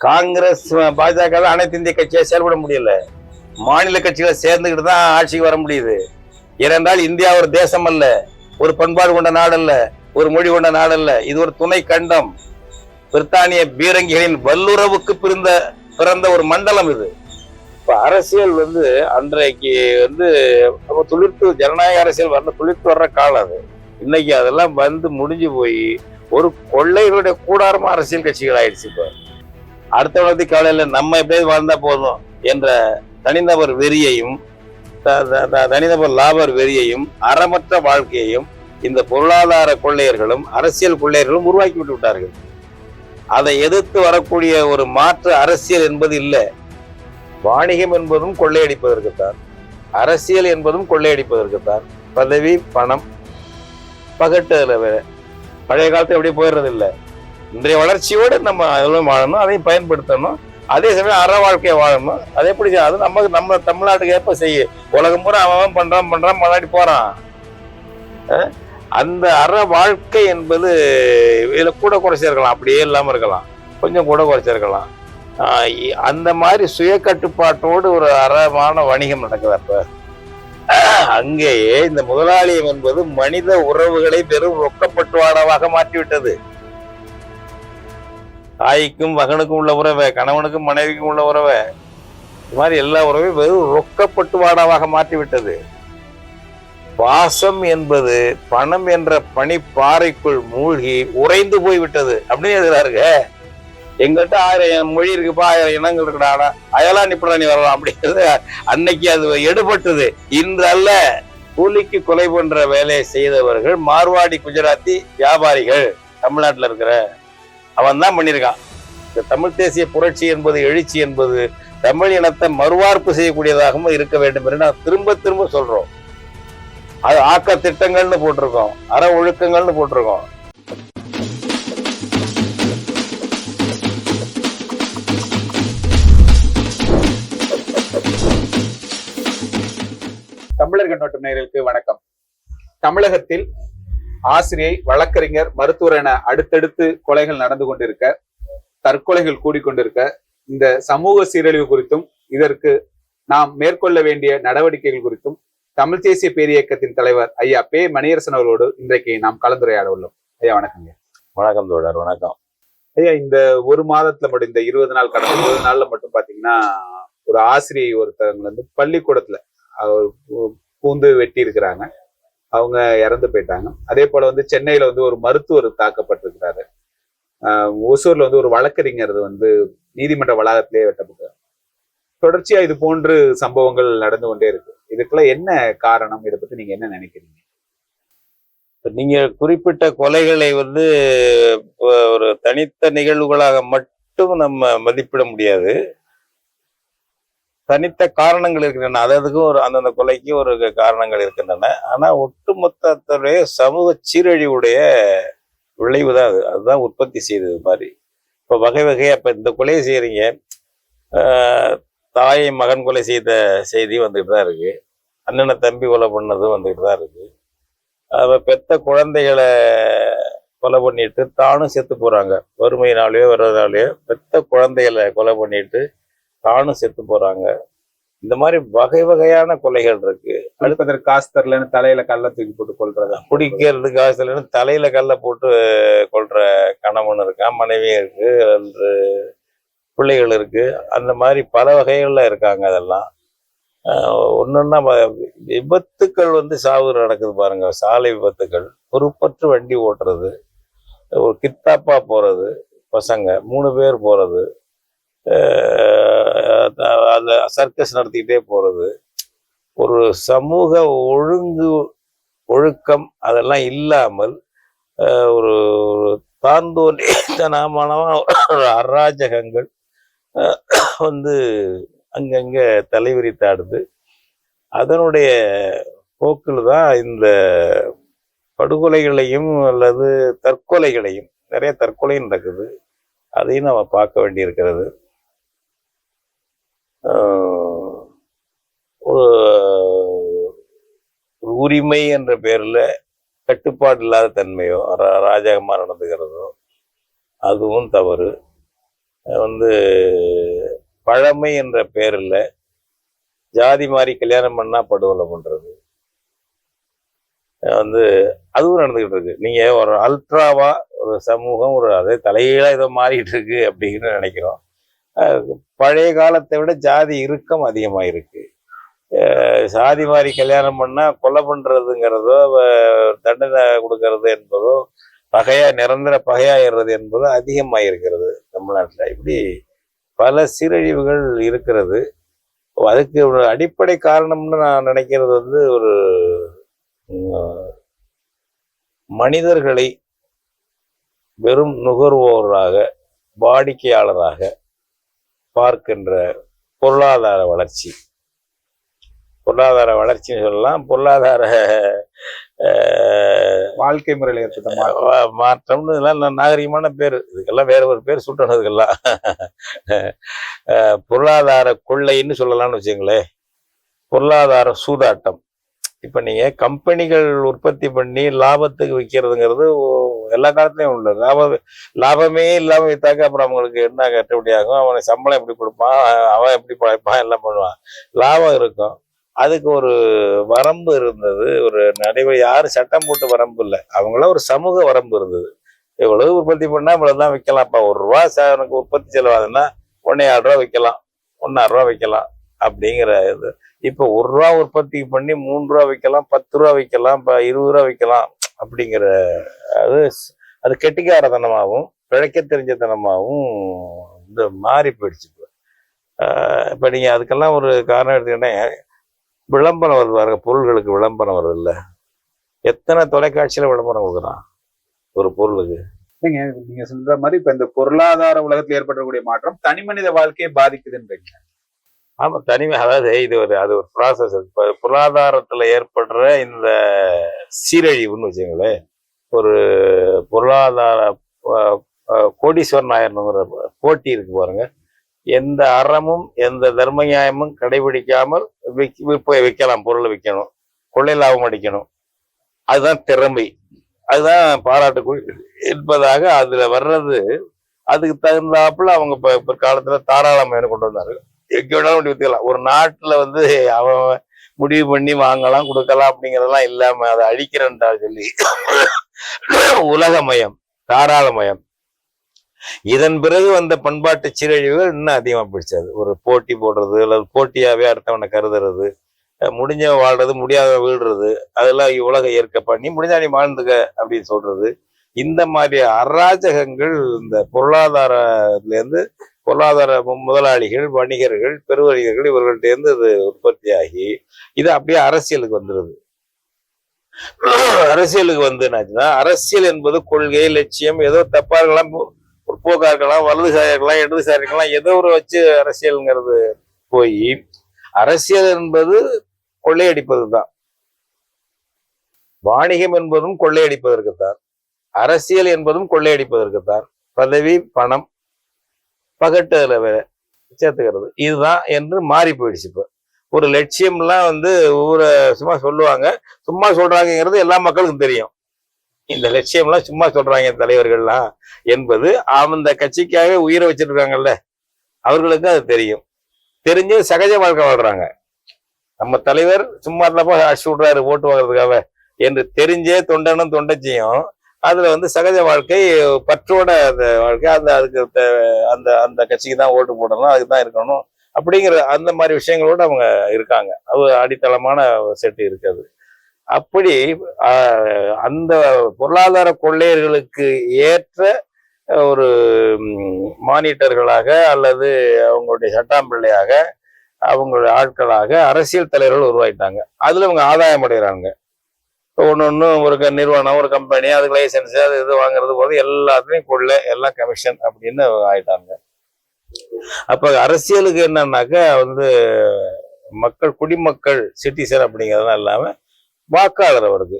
காங்கிரஸ் பாஜக அனைத்து இந்திய கட்சியை செயல்பட முடியல. மாநில கட்சிகளை சேர்ந்துக்கிட்டு தான் ஆட்சிக்கு வர முடியுது. ஏனென்றால் இந்தியா ஒரு தேசம் அல்ல, ஒரு பண்பாடு கொண்ட நாடு அல்ல, ஒரு மொழி கொண்ட நாடு அல்ல. இது ஒரு துணை கண்டம். பிரித்தானிய பீரங்கிகளின் வல்லுறவுக்கு பிறந்த ஒரு மண்டலம் இது. இப்ப அரசியல் அன்றைக்கு துளிர்த்து ஜனநாயக அரசியல் துளிர்த்து வர்ற காலம் அது. இன்னைக்கு அதெல்லாம் முடிஞ்சு போய் ஒரு கொள்ளைகளுடைய கூடாரமா அரசியல் கட்சிகள் ஆயிடுச்சு. இப்ப அடுத்த கவலையில நம்ம எப்படியாவது வாழ்ந்தா போதும் என்ற தனிநபர் வெறியையும் தனிநபர் லாபர் வெறியையும் அறமற்ற வாழ்க்கையையும் இந்த பொருளாதார கொள்ளையர்களும் அரசியல் கொள்ளையர்களும் உருவாக்கி விட்டு விட்டார்கள். அதை எதிர்த்து வரக்கூடிய ஒரு மாற்று அரசியல் என்பது இல்லை. வாணிகம் என்பதும் கொள்ளையடிப்பதற்குத்தான், அரசியல் என்பதும் கொள்ளையடிப்பதற்குத்தான். பதவி, பணம், பகட்டு வேற. பழைய காலத்துல எப்படி போயிடுறது இல்லை. இன்றைய வளர்ச்சியோடு நம்ம அதெல்லாம் வாழணும், அதையும் பயன்படுத்தணும். அதே சமயம் அற வாழ்க்கையை வாழணும். அது எப்படி அது நம்ம தமிழ்நாட்டுக்கு ஏற்ப செய்ய. உலகம் பூரா அவன் பண்றான் முன்னாடி போறான். அந்த அற வாழ்க்கை என்பது இதுல கூட குறைச்சிருக்கலாம், அப்படியே இல்லாம இருக்கலாம், கொஞ்சம் கூட குறைச்சிருக்கலாம். அந்த மாதிரி சுய கட்டுப்பாட்டோடு ஒரு அறமான வணிகம் நடக்குது. அப்ப அங்கேயே இந்த முதலாளியம் என்பது மனித உறவுகளை பெரும் ரொக்கப்பட்டுவாடாவாக மாற்றிவிட்டது. தாய்க்கும் மகனுக்கும் உள்ள உறவை, கணவனுக்கும் மனைவிக்கும் உள்ள உறவை, இது மாதிரி எல்லா உறவையும் வெறும் ரொக்கப்பட்டுவாடாவாக மாற்றிவிட்டது. பாசம் என்பது பணம் என்ற பனிப்பாறைக்குள் மூழ்கி உறைந்து போய்விட்டது அப்படின்னு எழுதுறாருங்க. எங்கிட்ட 1000 மொழி இருக்குப்பா, 1000 இனங்கள் இருக்குடா, அயலா நிப்படா நீ வரலாம் அப்படிங்கிறது அன்னைக்கு அது எடுபட்டது. இன்று அல்ல. கூலிக்கு கொலை போன்ற வேலையை செய்தவர்கள் மார்வாடி குஜராத்தி வியாபாரிகள் தமிழ்நாட்டில் இருக்கிற அவன் தான் பண்ணியிருக்கான். இந்த தமிழ் தேசிய புரட்சி என்பது, எழுச்சி என்பது தமிழ் இனத்தை மறுவார்ப்பு செய்யக்கூடியதாகவும் இருக்க வேண்டும் என்று நான் திரும்ப திரும்ப சொல்றோம். அது ஆக்க திட்டங்கள்னு போட்டிருக்கோம், அற ஒழுக்கங்கள்னு போட்டிருக்கோம். தமிழர் கண்ணோட்டம் நேயர்களுக்கு வணக்கம். தமிழகத்தில் ஆசிரியை, வழக்கறிஞர், மருத்துவர் என அடுத்தடுத்து கொலைகள் நடந்து கொண்டிருக்க, தற்கொலைகள் கூடிக்கொண்டிருக்க, இந்த சமூக சீரழிவு குறித்தும் இதற்கு நாம் மேற்கொள்ள வேண்டிய நடவடிக்கைகள் குறித்தும் தமிழ் தேசிய பேரியக்கத்தின் தலைவர் ஐயா பே மணியரசன் அவர்களோடு இன்றைக்கு நாம் கலந்துரையாட உள்ளோம். ஐயா வணக்கங்க. வணக்கம் தோழர். வணக்கம் ஐயா. இந்த ஒரு மாதத்துல மட்டும், இந்த 20 நாள் கடந்த 20 நாள்ல மட்டும் பாத்தீங்கன்னா, ஒரு ஆசிரியை ஒருத்தவங்க பள்ளிக்கூடத்துல பூந்து வெட்டி இருக்கிறாங்க, அவங்க இறந்து போயிட்டாங்க. அதே போல சென்னையில ஒரு மருத்துவர் தாக்கப்பட்டிருக்கிறாரு. ஒசூர்ல ஒரு வழக்கறிஞர் நீதிமன்ற வளாகத்திலேயே வெட்டப்பட்டார். தொடர்ச்சியா இது போன்று சம்பவங்கள் நடந்து கொண்டே இருக்கு. இதுக்கெல்லாம் என்ன காரணம்? இதை பத்தி நீங்க என்ன நினைக்கிறீங்க? நீங்க குறிப்பிட்ட கொலைகளை ஒரு தனித்த நிகழ்வுகளாக மட்டும் நம்ம மதிப்பிட முடியாது. தனித்த காரணங்கள் இருக்கின்றன, அதுக்கும் அந்தந்த கொலைக்கு ஒரு காரணங்கள் இருக்கின்றன. ஆனா ஒட்டுமொத்தத்துடைய சமூக சீரழிவுடைய விளைவு தான் அதுதான் உற்பத்தி செய்தது மாதிரி. இப்ப வகை வகையா இப்ப இந்த கொலையை செய்யறீங்க, தாயை மகன் கொலை செய்த செய்தி வந்துகிட்டு தான் இருக்கு, அண்ணனை தம்பி கொலை பண்ணது வந்துகிட்டு தான் இருக்கு. பெத்த குழந்தைகளை கொலை பண்ணிட்டு தானும் செத்து போறாங்க. வறுமையினாலேயோ வர்றதாலேயோ பெத்த குழந்தைகளை கொலை பண்ணிட்டு தானும் செத்து போறாங்க. இந்த மாதிரி வகை வகையான கொலைகள் இருக்கு. அடுப்பதற்கு காசு தரலன்னு தலையில கல்ல தூக்கி போட்டு கொள்றதா, குடிக்கிறதுக்கு காசு தரலன்னு தலையில கல்ல போட்டு கொள்ற கணவன் இருக்கான், மனைவியும் இருக்கு, பிள்ளைகள் இருக்கு. அந்த மாதிரி பல வகைகள்ல இருக்காங்க. அதெல்லாம் ஒன்னொன்னா விபத்துக்கள் சாவு நடக்குது பாருங்க. சாலை விபத்துக்கள், பொறுப்பற்று வண்டி ஓட்டுறது, ஒரு கித்தாப்பா போறது, பசங்க 3 பேர் போறது, அந்த சர்க்கஸ் நடத்திக்கிட்டே போறது, ஒரு சமூக ஒழுக்கம் அதெல்லாம் இல்லாமல் ஒரு தாந்தோன்றித்தனமான அராஜகங்கள் அங்கங்க தலைவிரித்தாடுது. அதனுடைய போக்கில் தான் இந்த படுகொலைகளையும் அல்லது தற்கொலைகளையும், நிறைய தற்கொலையும் நடக்குது, அதையும் நம்ம பார்க்க வேண்டி இருக்கிறது. உரிமை என்ற பேர்ல கட்டுப்பாடு இல்லாத தன்மையோ அராஜகமா நடந்துகிறதோ அதுவும் தவறு. வந்து பழமை என்ற பேர்ல ஜாதி மாறி கல்யாணம் பண்ணா படுகொலை பண்றது வந்து அதுவும் நடந்துகிட்டு இருக்கு. நீங்க ஒரு அல்ட்ராவா ஒரு சமூகம் ஒரு அதே தலைகீழா ஏதோ மாறிட்டு இருக்கு அப்படின்னு நினைக்கிறோம். பழைய காலத்தை விட ஜாதி இறுக்கம் அதிகமா இருக்கு. சாதி மாறி கல்யாணம் பண்ணா கொலை பண்றதுங்கிறதோ தண்டனை கொடுக்கறது என்பதோ பகையா நிரந்தர பகையாயிடுறது என்பதோ அதிகமாக இருக்கிறது தமிழ்நாட்டில். இப்படி பல சீரழிவுகள் இருக்கிறது. அதுக்கு ஒரு அடிப்படை காரணம்னு நான் நினைக்கிறது வந்து ஒரு மனிதர்களை வெறும் நுகர்வோராக வாடிக்கையாளராக பார்க்கின்ற பொருளாதார வளர்ச்சி. பொருளாதார வளர்ச்சின்னு சொல்லலாம், பொருளாதார வாழ்க்கை முறையில் ஏற்பட்ட மாற்றம்னு இதெல்லாம் நாகரிகமான பேர். இதுக்கெல்லாம் வேற ஒரு பேர் சுட்டனதுக்கெல்லாம் பொருளாதார கொள்ளைன்னு சொல்லலாம்னு வச்சுங்களேன். பொருளாதார சூதாட்டம். இப்ப நீங்க கம்பெனிகள் உற்பத்தி பண்ணி லாபத்துக்கு விற்கிறதுங்கிறது எல்லா காலத்துலயும் உண்டு. லாபமே இல்லாம வித்தாக்க அப்புறம் அவங்களுக்கு என்ன கட்டுப்படி ஆகும்? அவனுக்கு சம்பளம் எப்படி கொடுப்பான், அவன் எப்படி பழைப்பான், எல்லாம் பண்ணுவான். லாபம் இருக்கும், அதுக்கு ஒரு வரம்பு இருந்தது, ஒரு நடைமுறை. யாரும் சட்டம் போட்டு வரம்பு இல்லை, அவங்களாம் ஒரு சமூக வரம்பு இருந்தது. எவ்வளவு உற்பத்தி பண்ணா இவ்வளவுதான் விற்கலாம்ப்பா. ₹1 எனக்கு உற்பத்தி செலவாதுன்னா 1,500 ரூபா விற்கலாம், 1,500 ரூபா விற்கலாம் அப்படிங்கிற இது. இப்போ ₹1 உற்பத்தி பண்ணி ₹3 விற்கலாம், ₹10 விற்கலாம், ₹20 விற்கலாம் அப்படிங்கிற அது அது கெட்டிக்காரத்தனமாகவும் பிழைக்க தெரிஞ்சத்தனமாகவும் இந்த மாறி போயிடுச்சு. இப்போ நீங்க அதுக்கெல்லாம் ஒரு காரணம் எடுத்துக்கிட்டே விளம்பரம் வருது பாருங்க. பொருள்களுக்கு விளம்பரம் வருது இல்ல, எத்தனை தொலைக்காட்சியில விளம்பரம் கொடுக்குறான் ஒரு பொருளுக்கு. நீங்க சொல்ற மாதிரி இப்ப இந்த பொருளாதார உலகத்தில் ஏற்படக்கூடிய மாற்றம் தனி மனித வாழ்க்கையை பாதிக்குதுன்றீங்க. ஆமா, தனிமை. அதாவது இது ஒரு ப்ராசஸ். பொருளாதாரத்துல ஏற்படுற இந்த சீரழிவுன்னு வச்சுங்களேன். ஒரு பொருளாதார கோடீஸ்வரன் ஆயிரணுங்கிற போட்டி இருக்கு பாருங்க. எந்த அறமும் எந்த தர்ம நியாயமும் கடைபிடிக்காமல் விற்கலாம், பொருளை விற்கணும், கொள்ளை லாபம் அடிக்கணும். அதுதான் திறமை, அதுதான் பாராட்டுக்குள் என்பதாக அதுல வர்றது. அதுக்கு தகுந்தாப்புல அவங்க பிற்காலத்துல தாராளமயம் கொண்டு வந்தாரு. எங்க வேணாலும் வித்துக்கலாம். ஒரு நாட்டுல வந்து அவன் முடிவு பண்ணி வாங்கலாம் கொடுக்கலாம் அப்படிங்கறதெல்லாம் இல்லாம அதை அழிக்கிறேன்டா சொல்லி உலகமயம், தாராளமயம். இதன் பிறகு வந்த பண்பாட்டு சீரழிவுகள் இன்னும் அதிகமா பிடிச்சது. ஒரு போட்டி போடுறது, அல்லது போட்டியாவே அடுத்தவனை கருதுறது, முடிஞ்சவன் வாழ்றது, முடியாத வீழ்றது, அதெல்லாம் உலக ஏற்க பண்ணி முடிஞ்சா நீ வாழ்ந்துக்க அப்படின்னு சொல்றது. இந்த மாதிரி அராஜகங்கள் இந்த பொருளாதாரத்துல இருந்து பொருளாதார முதலாளிகள், வணிகர்கள், பெருவணிகர்கள் இவர்கள்ட்ட இருந்து இது உற்பத்தியாகி இது அப்படியே அரசியலுக்கு வந்துடுது. அரசியலுக்கு வந்துச்சுன்னா, அரசியல் என்பது கொள்கை, லட்சியம், ஏதோ தப்பா இருக்கலாம், போக்கா இருக்கலாம், வலதுசாரி இருக்கலாம், இடதுசாரி இருக்கலாம், ஏதோ ஒரு வச்சு அரசியல்ங்கிறது போய் அரசியல் என்பது கொள்ளையடிப்பது தான். வாணிகம் என்பதும் கொள்ளையடிப்பதற்குத்தான், அரசியல் என்பதும் கொள்ளையடிப்பதற்குத்தான். பதவி, பணம், பகட்டு அதுல வேற சேர்த்துக்கிறது, இதுதான் என்று மாறி போயிடுச்சு. இப்ப ஒரு லட்சியம்லாம் வந்து ஊரை சும்மா சொல்லுவாங்க, சும்மா சொல்றாங்கிறது எல்லா மக்களுக்கும் தெரியும். இந்த லட்சியம்லாம் சும்மா சொல்றாங்க தலைவர்கள்லாம் என்பது அந்த கட்சிக்காக உயிரை வச்சிருக்காங்கல்ல அவர்களுக்கு அது தெரியும். தெரிஞ்சு சகஜ வாழ்க்கை வாழ்றாங்க. நம்ம தலைவர் சும்மா இருந்தப்போ அடிச்சு விடுறாரு ஓட்டு வாங்குறதுக்காக என்று தெரிஞ்சே தொண்டனும் தொண்டச்சியும் அதுல வந்து சகஜ வாழ்க்கை, பற்றோட அந்த வாழ்க்கை, அதுக்கு அந்த கட்சிக்கு தான் ஓட்டு போடணும், அதுக்கு தான் இருக்கணும் அப்படிங்கிற அந்த மாதிரி விஷயங்களோட அவங்க இருக்காங்க. அது அடித்தளமான செட்டு இருக்காது. அப்படி அந்த பொருளாதார கொள்ளையர்களுக்கு ஏற்ற ஒரு மானிட்டர்களாக அல்லது அவங்களுடைய சட்டாம்பிள்ளையாக அவங்களுடைய ஆட்களாக அரசியல் தலைவர்கள் உருவாயிட்டாங்க. அதுல அவங்க ஆதாயம் அடைகிறாங்க. ஒன்று ஒரு நிறுவனம், ஒரு கம்பெனி, அதுக்கு லைசன்ஸ், அது இது வாங்குறது போது எல்லாத்துலையும் கொள்ளை, எல்லாம் கமிஷன் அப்படின்னு ஆயிட்டாங்க. அப்ப அரசியலுக்கு என்னன்னாக்க வந்து மக்கள், குடிமக்கள், சிட்டிசன் அப்படிங்கிறதுலாம் இல்லாம வாக்காளர் அவருக்கு.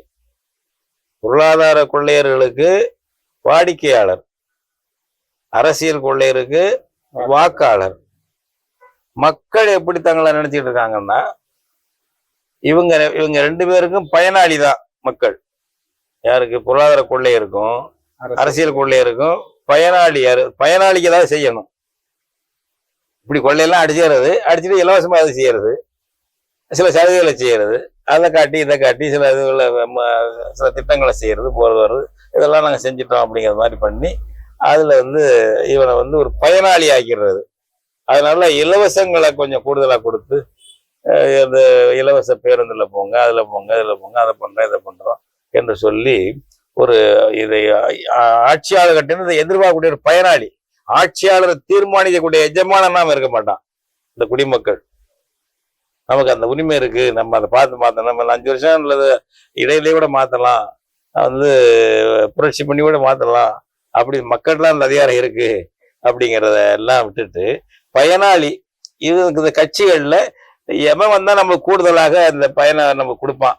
பொருளாதார கொள்ளையர்களுக்கு வாடிக்கையாளர், அரசியல் கொள்ளையருக்கு வாக்காளர். மக்கள் எப்படி தங்களை நினைச்சிட்டு இருக்காங்கன்னா இவங்க ரெண்டு பேருக்கும் பயனாளி தான் மக்கள். யாருக்கு? பொருளாதார கொள்ளையருக்கும் அரசியல் கொள்ளையருக்கும் பயனாளி யாரு? பயனாளிக்கு ஏதாவது செய்யணும். இப்படி கொள்ளையெல்லாம் அடிச்சிடுறது, அடிச்சுட்டு இலவசமா அது செய்யறது, சில சலுகைகளை செய்யறது, அதை காட்டி இதை காட்டி சில இதுகளை சில திட்டங்களை செய்யறது, போறது வர்றது, இதெல்லாம் நாங்கள் செஞ்சிட்டோம் அப்படிங்கிற மாதிரி பண்ணி அதுல இவனை ஒரு பயனாளி ஆக்கிடுறது. அதனால இலவசங்களை கொஞ்சம் கூடுதலா கொடுத்து இந்த இலவச பேருந்துல போங்க, அதுல போங்க, இதுல போங்க, அதை பண்றோம் இதை பண்றோம் என்று சொல்லி ஒரு இதை ஆட்சியாளர்கிட்ட இதை எதிர்பார்க்கக்கூடிய ஒரு பயனாளி, ஆட்சியாளரை தீர்மானிக்கக்கூடிய எஜமானன் நாம இருக்க மாட்டான். இந்த குடிமக்கள் நமக்கு அந்த உரிமை இருக்கு, நம்ம அதை பார்த்து நம்ம 5 வருஷம் அல்லது இடையிலேயே கூட மாத்தலாம், புரட்சி பண்ணி கூட மாத்தலாம், அப்படி மக்கள்லாம் அந்த அதிகாரம் இருக்கு அப்படிங்கிறத எல்லாம் விட்டுட்டு பயனாளி இந்த கட்சிகள்ல எவன் வந்தா நம்ம கூடுதலாக இந்த பயனை நம்ம கொடுப்பான்,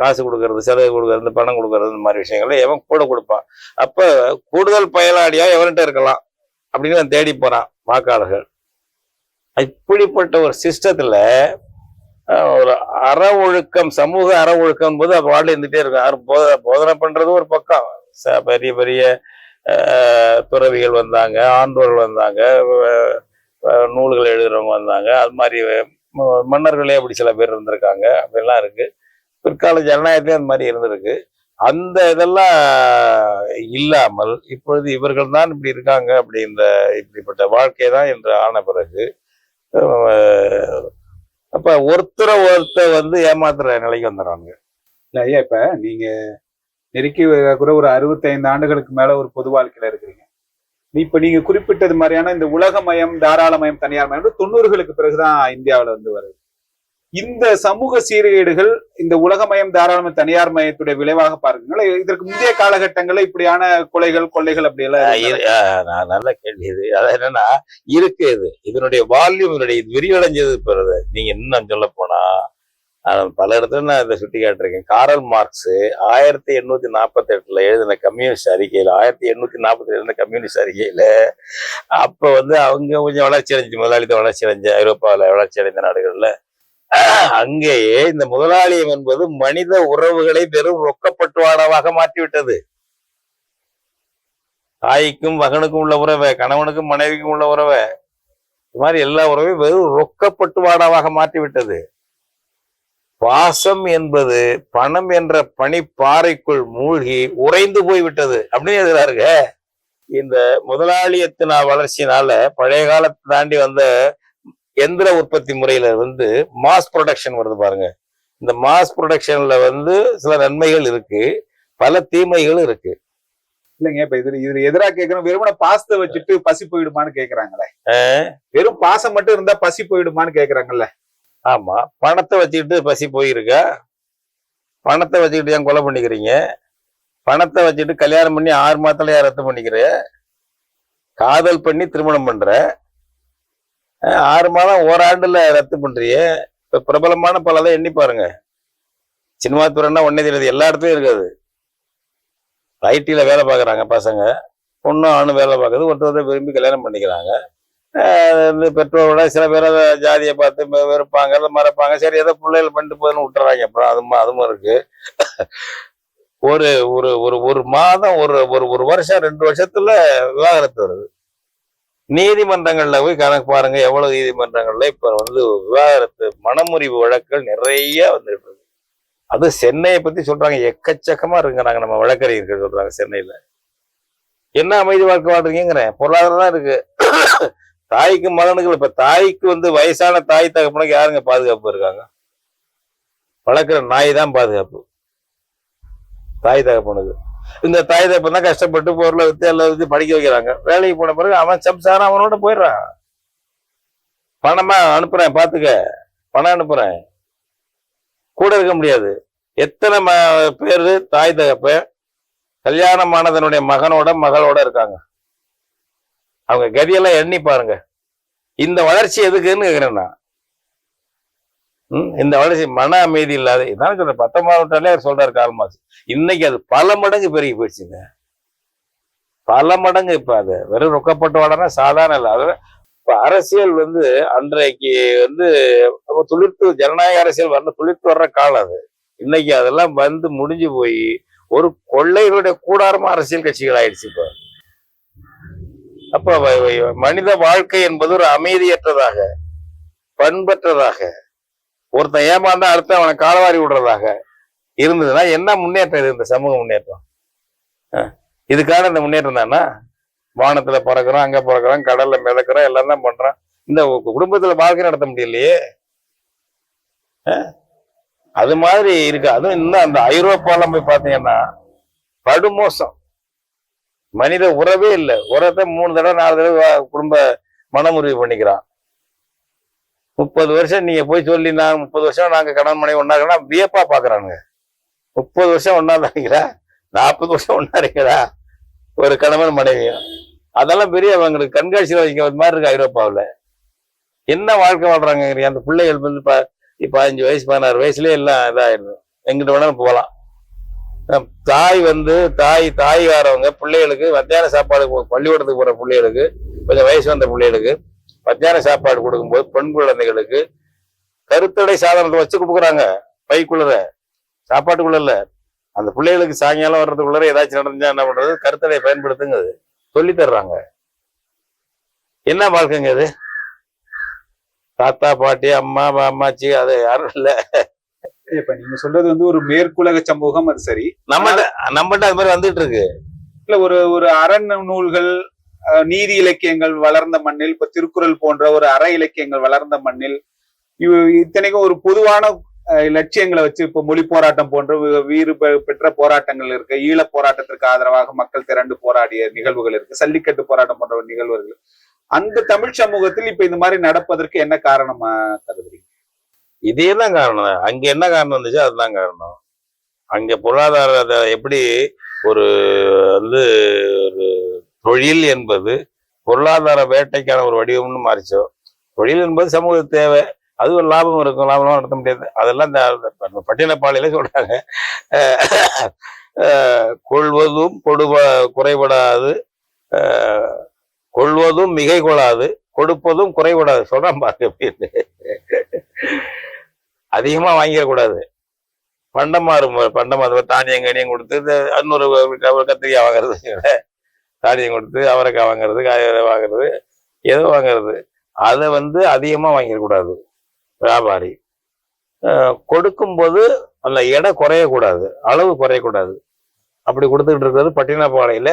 காசு கொடுக்கறது, செலவு கொடுக்கறது, பணம் கொடுக்கறது, இந்த மாதிரி விஷயங்கள்ல எவன் கூட கொடுப்பான். அப்ப கூடுதல் பயனாளியா எவன்கிட்ட இருக்கலாம் அப்படின்னு தேடி போறான் வாக்காளர்கள். இப்படிப்பட்ட ஒரு சிஸ்டத்துல ஒரு அற ஒழுக்கம், சமூக அற ஒழுக்கம் போது வாழ்ல இருந்துட்டே இருக்கும். யாரும் போதனை பண்றது ஒரு பக்கம், பெரிய பெரிய துறவிகள் வந்தாங்க, ஆண்டோர்கள் வந்தாங்க, நூல்கள் எழுதுறவங்க வந்தாங்க, அது மாதிரி மன்னர்களே அப்படி சில பேர் இருந்திருக்காங்க, அப்படிலாம் இருக்கு. பிற்கால ஜனநாயகத்திலே அந்த மாதிரி இருந்திருக்கு. அந்த இதெல்லாம் இல்லாமல் இப்பொழுது இவர்கள் தான் இப்படி இருக்காங்க, இப்படிப்பட்ட வாழ்க்கை தான் என்று ஆன பிறகு அப்ப ஒருத்தர் ஏமாத்துற நிலைக்கு வந்துடுறாங்க. இல்ல ஐயா, இப்ப நீங்க நெருக்கி கூட ஒரு 65 ஆண்டுகளுக்கு மேல ஒரு பொது வாழ்க்கையில இருக்கிறீங்க. இப்ப நீங்க குறிப்பிட்டது மாதிரியான இந்த உலகமயம், தாராளமயம், தனியார் மயம் 90களுக்கு பிறகுதான் இந்தியாவில வருது. இந்த சமூக சீர்கேடுகள், இந்த உலகமயம், தாராளமயம், தனியார் மயத்துடைய விளைவாக பாருங்களா? இதற்கு முந்தைய காலகட்டங்கள்ல இப்படியான கொலைகள், கொள்ளைகள் அப்படி எல்லாம் நல்ல கேள்வி இது. அதாவது என்னன்னா இருக்கு, இதனுடைய வால்யூம், இதனுடைய விரிவடைஞ்சது பெறுது. நீங்க இன்னும் சொல்ல போனா பல இடத்துல நான் இதை சுட்டி காட்டிருக்கேன். காரல் மார்க்ஸ் 1848 எழுதின கம்யூனிஸ்ட் அறிக்கையில, 1847 எழுதின கம்யூனிஸ்ட் அறிக்கையில அப்ப அவங்க கொஞ்சம் வளர்ச்சி அடைஞ்சு, முதலாளித்த வளர்ச்சி அடைஞ்ச ஐரோப்பாவில் வளர்ச்சி அடைந்த நாடுகள்ல அங்கேயே இந்த முதலாளியம் என்பது மனித உறவுகளை வெறும் ரொக்கப்பட்டுவாடாவாக மாற்றிவிட்டது. தாய்க்கும் மகனுக்கும் உள்ள உறவை, கணவனுக்கும் மனைவிக்கும் உள்ள உறவை, இது மாதிரி எல்லா உறவையும் வெறும் ரொக்கப்பட்டுவாடாவாக மாற்றிவிட்டது. பாசம் என்பது பணம் என்ற பனிப்பாறைக்குள் மூழ்கி உறைந்து போய்விட்டது அப்படின்னு எழுதுறாருங்க. இந்த முதலாளியத்தின வளர்ச்சினால பழைய காலத்தை தாண்டி வந்த எந்திர உற்பத்தி முறையில மாஸ் ப்ரொடக்ஷன் வருது பாருங்க. இந்த மாஸ் ப்ரொடக்ஷன்ல சில நன்மைகள் இருக்கு, பல தீமைகளும் இருக்கு. இல்லைங்க, இப்ப இது எதிராக கேட்கணும். வெறுமன பாசத்தை வச்சுட்டு பசி போயிடுமான்னு கேக்குறாங்களே. வெறும் பாசம் மட்டும் இருந்தா பசி போயிடுமான்னு கேக்குறாங்கல்ல. ஆமா, பணத்தை வச்சுக்கிட்டு பசி போயிருக்கா? பணத்தை வச்சுக்கிட்டு ஏன் கொலை பண்ணிக்கிறீங்க? பணத்தை வச்சுட்டு கல்யாணம் பண்ணி 6 மாதத்துல ஏன் ரத்து பண்ணிக்கிற? காதல் பண்ணி திருமணம் பண்ற, 6 மாதம் ஓராண்டுல ரத்து பண்றிய. இப்ப பிரபலமான பலதை எண்ணி பாருங்க. சினிமா துறைன்னா ஒன்னே தெரியாது, எல்லா இடத்துலயும் இருக்காது. ஐடில வேலை பார்க்குறாங்க பசங்க, பொண்ணும் ஆணும் வேலை பார்க்குறது, ஒருத்தர் விரும்பி கல்யாணம் பண்ணிக்கிறாங்க. பெற்றோரோட சில பேரை ஜாதியை பார்த்து வெறுப்பாங்க, மறப்பாங்க, சரி ஏதோ பிள்ளைகள் பண்ணிட்டு போதுன்னு விட்டுறாங்க. அப்புறம் அதுவும் இருக்கு. ஒரு ஒரு ஒரு ஒரு மாதம், ஒரு வருஷம், 2 வருஷத்துல விவாகரத்து வருது. நீதிமன்றங்கள்ல போய் கணக்கு பாருங்க, எவ்வளவு நீதிமன்றங்கள்ல இப்ப விவாகரத்து மனமுறிவு வழக்குகள் நிறைய வந்துட்டு இருக்கு. அது சென்னையை பத்தி சொல்றாங்க, எக்கச்சக்கமா இருக்கிறாங்க நம்ம வழக்கறிஞர்கள் சொல்றாங்க. சென்னையில என்ன அமைதி வாழ்க்கை வாழ்றீங்கிறேன், பொருளாதாரம் தான் இருக்கு. தாய்க்கு மகனுக்கு, இப்ப தாய்க்கு வயசான தாய் தகப்பனுக்கு யாருங்க பாதுகாப்பு இருக்காங்க? வளர்க்குற நாய் தான் பாதுகாப்பு தாய் தகப்பனுக்கு. இந்த தாய் தகப்பன் தான் கஷ்டப்பட்டு பொருளை வித்து எல்லாம் வித்து படிக்க வைக்கிறாங்க. வேலைக்கு போன பிறகு அவன் சம்சாரம் அவனோட போயிடுறான். பணமா அனுப்புறேன், பாத்துக்க, பணம் அனுப்புறேன், கூட இருக்க முடியாது. எத்தனை பேரு தாய் தகப்ப கல்யாணமானதனுடைய மகனோட மகளோட இருக்காங்க. அவங்க கதியெல்லாம் எண்ணி பாருங்க. இந்த வளர்ச்சி எதுக்குன்னு கேக்குறேன்னா, இந்த வளர்ச்சி மன அமைதி இல்லாத, இதான் சொல்றேன். 19ஆம் நூற்றாண்டுல அவர் சொல்றாரு கார்ல் மார்க்ஸ். இன்னைக்கு அது பல மடங்கு பெருகி போயிடுச்சுங்க, பல மடங்கு. இப்ப அது வெறும் ரொக்கப்பட்டு வாடனா சாதாரண இல்லை. அது இப்ப அரசியல் அன்றைக்கு துளிர்த்து, ஜனநாயக அரசியல் துளிர்த்து வர்ற காலம் அது. இன்னைக்கு அதெல்லாம் முடிஞ்சு போய் ஒரு கொள்ளைகளுடைய கூடாரமா அரசியல் கட்சிகள் ஆயிடுச்சு. இப்ப அப்ப மனித வாழ்க்கை என்பது ஒரு அமைதியற்றதாக, பண்பற்றதாக, ஒருத்தன் ஏமாந்தா அடுத்த அவனை காலவாரி விடுறதாக இருந்ததுன்னா என்ன முன்னேற்றம் இது? இந்த சமூக முன்னேற்றம் இதுக்கான இந்த முன்னேற்றம் தானா? வானத்துல பறக்கிறோம், அங்க பறக்கிறோம், கடல்ல மிதக்கிறோம், எல்லாம் தான் பண்றோம். இந்த குடும்பத்துல வாழ்க்கை நடத்த முடியலையே. அது மாதிரி இருக்கு. அதுவும் இன்னும் அந்த ஐரோப்பாலாம் போய் பாத்தீங்கன்னா படுமோசம். மனித உறவே இல்லை. உறத்தை 3 தடவை 4 தடவை குடும்ப மனமுறிவு பண்ணிக்கிறான். 30 வருஷம் நீங்க போய் சொல்லி நான் 30 வருஷம் நாங்க கணவன் மனைவி ஒன்னாங்கன்னா வியப்பா பாக்குறாங்க. 30 வருஷம் ஒன்னா இருக்கீங்களா? 40 வருஷம் ஒன்னா இருக்கீங்களா? ஒரு கணவன் மனைவியும். அதெல்லாம் பெரிய அவங்களுக்கு கண்காட்சியில் வைக்க மாதிரி இருக்கு ஐரோப்பாவில். என்ன வாழ்க்கை வாழ்றாங்க? அந்த பிள்ளைகள் வந்து 15 வயசு 16 வயசுலயே எல்லாம் இதாயிடுது. எங்கிட்ட வேணாலும் போகலாம். தாய்காரவங்க பிள்ளைகளுக்கு மத்தியான சாப்பாடு, பள்ளிக்கூடத்துக்கு போற பிள்ளைகளுக்கு, கொஞ்சம் வயசு வந்த பிள்ளைகளுக்கு மத்தியான சாப்பாடு கொடுக்கும்போது பெண் குழந்தைகளுக்கு கருத்தடை சாதனத்தை வச்சு கொடுக்குறாங்க. பைக்குள்ள சாப்பாட்டுக்குள்ள அந்த பிள்ளைகளுக்கு சாயங்காலம் வர்றதுக்குள்ள ஏதாச்சும் நடந்துச்சா என்ன பண்றது? கருத்தடை பயன்படுத்துங்க சொல்லி தர்றாங்க. என்ன வாழ்க்கைங்க அது? தாத்தா பாட்டி அம்மா அம்மாச்சி அது யாரும் இல்ல. இப்ப நீங்க சொல்றது வந்து ஒரு மேற்குலக சமூகம், அது சரி. நம்மகிட்ட அது மாதிரி வந்துட்டு இருக்கு. இல்ல ஒரு அரண் நூல்கள், நீதி இலக்கியங்கள் வளர்ந்த மண்ணில், இப்ப திருக்குறள் போன்ற ஒரு அற இலக்கியங்கள் வளர்ந்த மண்ணில் இத்தனைக்கும் ஒரு பொதுவான லட்சியங்களை வச்சு இப்ப மொழி போராட்டம் போன்ற வீறு பெற்ற போராட்டங்கள் இருக்கு. ஈழ போராட்டத்திற்கு ஆதரவாக மக்கள் திரண்டு போராடிய நிகழ்வுகள் இருக்கு. ஜல்லிக்கட்டு போராட்டம் போன்ற நிகழ்வுகள். அந்த தமிழ் சமூகத்தில் இப்ப இந்த மாதிரி நடப்பதற்கு என்ன காரணமா கருதுறீங்க? இதே தான் காரணம். அங்க என்ன காரணம் வந்துச்சு? அதுதான் காரணம். அங்க பொருளாதார எப்படி ஒரு வந்து ஒரு தொழில் என்பது பொருளாதார வேட்டைக்கான ஒரு வடிவம்னு மாறிச்சோ, தொழில் என்பது சமூக தேவை, அது ஒரு லாபம் இருக்கும், லாபம் நடத்த முடியாது. அதெல்லாம் இந்த பட்டினப்பாளையில சொல்றாங்க. கொள்வதும் குறைபடாது, கொள்வதும் மிகை கொள்ளாது, கொடுப்பதும் குறைபடாது சொல்றான் பாருங்க. அப்படின்னு அதிகமா வாங்கிடக்கூடாது. பண்டமா தானியம் கனியம் கொடுத்து இன்னொரு கத்திரிக்காய் வாங்குறது, தானியம் கொடுத்து அவரைக்காய் வாங்குறது, காய்கறி வாங்குறது, ஏதோ வாங்குறது, அதை வந்து அதிகமா வாங்கிடக்கூடாது. வியாபாரி கொடுக்கும்போது அந்த எடை குறையக்கூடாது, அளவு குறையக்கூடாது. அப்படி கொடுத்துக்கிட்டு இருக்கிறது பட்டினப்பாளையில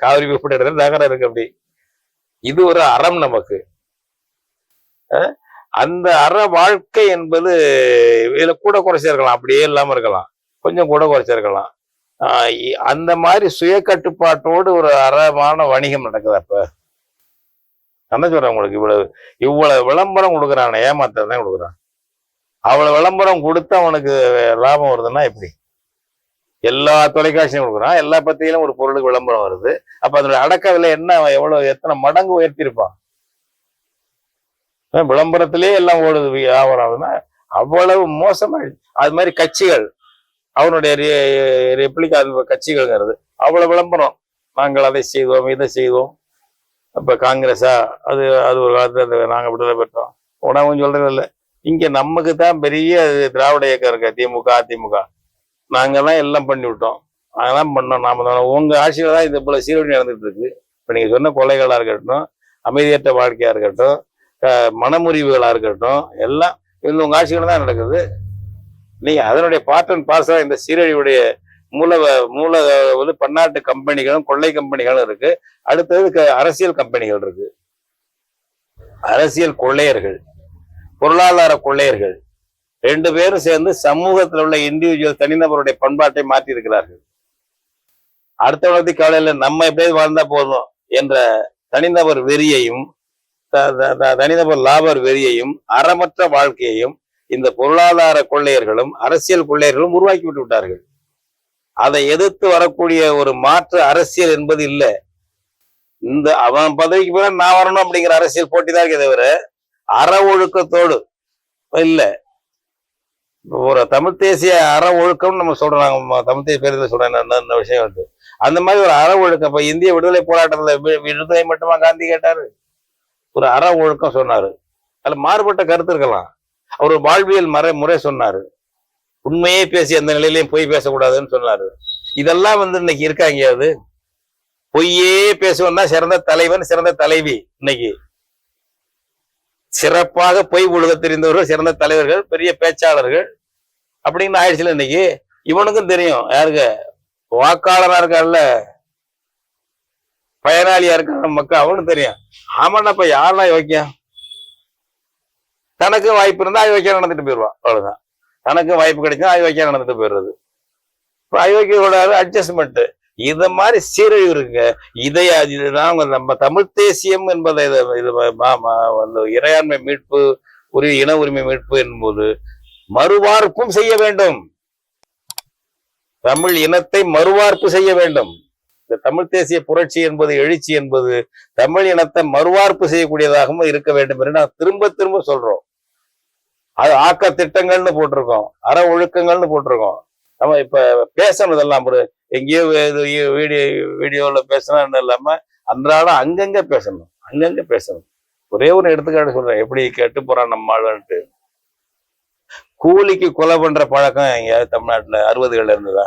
காவிரி உட்பட்ட இடத்துல நகரம் இருக்கு. அப்படி இது ஒரு அறம் நமக்கு. அந்த அற வாழ்க்கை என்பது இதுல கூட குறைச்சிருக்கலாம், அப்படியே இல்லாம இருக்கலாம், கொஞ்சம் கூட குறைச்சிருக்கலாம். அந்த மாதிரி சுய கட்டுப்பாட்டோடு ஒரு அறமான வணிகம் நடக்குது. அப்ப என்ன சொல்றேன் உங்களுக்கு, இவ்வளவு விளம்பரம் கொடுக்குறான், ஏமாத்தான் கொடுக்குறான். அவ்வளவு விளம்பரம் கொடுத்து அவனுக்கு லாபம் வருதுன்னா எப்படி? எல்லா தொலைக்காட்சியும் கொடுக்குறான், எல்லா பத்தியிலும் ஒரு பொருளுக்கு விளம்பரம் வருது. அப்ப அதனுடைய அடக்க விலை என்ன, எத்தனை மடங்கு உயர்த்திருப்பான்? விளம்பரத்திலே எல்லாம் ஓடுது வியாபாரம் ஆகுதுன்னா அவ்வளவு மோசமாயிடுச்சு. அது மாதிரி கட்சிகள், அவனுடைய ரெப்ளிகா கட்சிகள்ங்கிறது அவ்வளவு விளம்பரம். நாங்கள் அதை செய்தோம், இதை செய்தோம். அப்ப காங்கிரஸா, அது ஒரு காலத்துல நாங்க விடுதலை பெற்றோம். உணவும் சொல்றது இல்லை. இங்க நமக்கு தான் பெரிய திராவிட இயக்கம் இருக்கு, திமுக அதிமுக. நாங்கெல்லாம் எல்லாம் பண்ணி விட்டோம், அதெல்லாம் பண்ணோம். நாம தான் உங்க ஆட்சியில தான் இது போல சீரழி நடந்துட்டு இருக்கு. இப்ப நீங்க சொன்ன கொலைகளா இருக்கட்டும், அமைதியற்ற வாழ்க்கையா இருக்கட்டும், மனமுறிவுகளா இருக்கட்டும், எல்லாம் இந்த உங்க ஆட்சியில தான் நடக்குது. நீங்க அதனுடைய பார்ட் அண்ட் பார்சலா இந்த சீரழிவுடைய மூல வந்து பன்னாட்டு கம்பெனிகளும் கொள்ளை கம்பெனிகளும் இருக்கு. அடுத்தது அரசியல் கம்பெனிகள் இருக்கு. அரசியல் கொள்ளையர்கள், பொருளாதார கொள்ளையர்கள் 2 பேரும் சேர்ந்து சமூகத்தில் உள்ள இண்டிவிஜுவல் தனிநபருடைய பண்பாட்டை மாற்றி இருக்கிறார்கள். அடுத்தவனத்தை கவலையில நம்ம எப்படியாவது வாழ்ந்தா போதும் என்ற தனிநபர் வெறியையும், தனிநபர் லாபர் வெறியையும், அறமற்ற வாழ்க்கையையும் இந்த பொருளாதார கொள்ளையர்களும் அரசியல் கொள்ளையர்களும் உருவாக்கி விட்டு விட்டார்கள். அதை எதிர்த்து வரக்கூடிய ஒரு மாற்று அரசியல் என்பது இல்லை. இந்த அவன் பதவிக்கு போனா நான் வரணும் அப்படிங்கிற அரசியல் போட்டி தான் இருக்கே தவிர அற ஒழுக்கத்தோடு இல்ல. ஒரு தமிழ் தேசிய அற ஒழுக்கம் நம்ம சொல்றாங்க, தமிழ் தேசிய பேருந்து சொல்றேன் விஷயம் வந்து அந்த மாதிரி ஒரு அற ஒழுக்கம். இப்ப இந்திய விடுதலை போராட்டத்துல விடுதலை மட்டுமா காந்தி கேட்டாரு? ஒரு அற ஒழுக்கம் சொன்னாரு. அதுல மாறுபட்ட கருத்து இருக்கலாம். அவர் வாழ்வியல் முறை சொன்னாரு. உண்மையே பேசி எந்த நிலையிலையும் போய் பேசக்கூடாதுன்னு சொன்னாரு. இதெல்லாம் வந்து இன்னைக்கு இருக்கா எங்கேயாவது? பொய்யே பேசுவோம்னா சிறந்த தலைவன் சிறந்த தலைவி. இன்னைக்கு சிறப்பாக பொய் ஒழுக தெரிந்தவர்கள் சிறந்த தலைவர்கள், பெரிய பேச்சாளர்கள் அப்படின்னு ஆயிடுச்சுல இன்னைக்கு. இவனுக்கும் தெரியும், யாருக்கு வாக்காளரா இருக்காருல்ல, பயனாளியா இருக்க மக்கள், அவனுக்கு தெரியும். ஆமாண்ணா இப்ப யாரெல்லாம் யோக்கியம்? தனக்கு வாய்ப்பு இருந்தா அயோக்கியம் நடந்துட்டு போயிடுவான், அவ்வளவுதான். தனக்கு வாய்ப்பு கிடைச்சா அயோக்கியம் நடந்துட்டு போயிடுறது. இப்ப அயோக்கியோட அட்ஜஸ்ட்மெண்ட் இத மாதிரி சீரழிவு இருக்குங்க. இதுதான் நம்ம தமிழ் தேசியம் என்பதை இறையாண்மை மீட்பு, இன உரிமை மீட்பு என்பது மறுவார்ப்பும் செய்ய வேண்டும். தமிழ் இனத்தை மறுவார்ப்பு செய்ய வேண்டும். இந்த தமிழ் தேசிய புரட்சி என்பது, எழுச்சி என்பது தமிழ் இனத்தை மறுவார்ப்பு செய்யக்கூடியதாகவும் இருக்க வேண்டும் என்று நான் திரும்ப திரும்ப சொல்றோம். அது ஆக்க திட்டங்கள்னு போட்டிருக்கோம், அற ஒழுக்கங்கள்னு போட்டிருக்கோம். நம்ம இப்ப பேசணுதெல்லாம் ஒரு எங்கேயோ வீடியோல பேசணும் இல்லாம அன்றாடம் அங்கங்க பேசணும், அங்கங்க பேசணும். ஒரே ஒரு எடுத்துக்காட்டு சொல்றேன், எப்படி கெட்டு போறான் நம்ம ஆளுன்ட்டு. கூலிக்கு கொலை பண்ற பழக்கம் எங்கேயாவது தமிழ்நாட்டுல 60கள் இருந்ததா?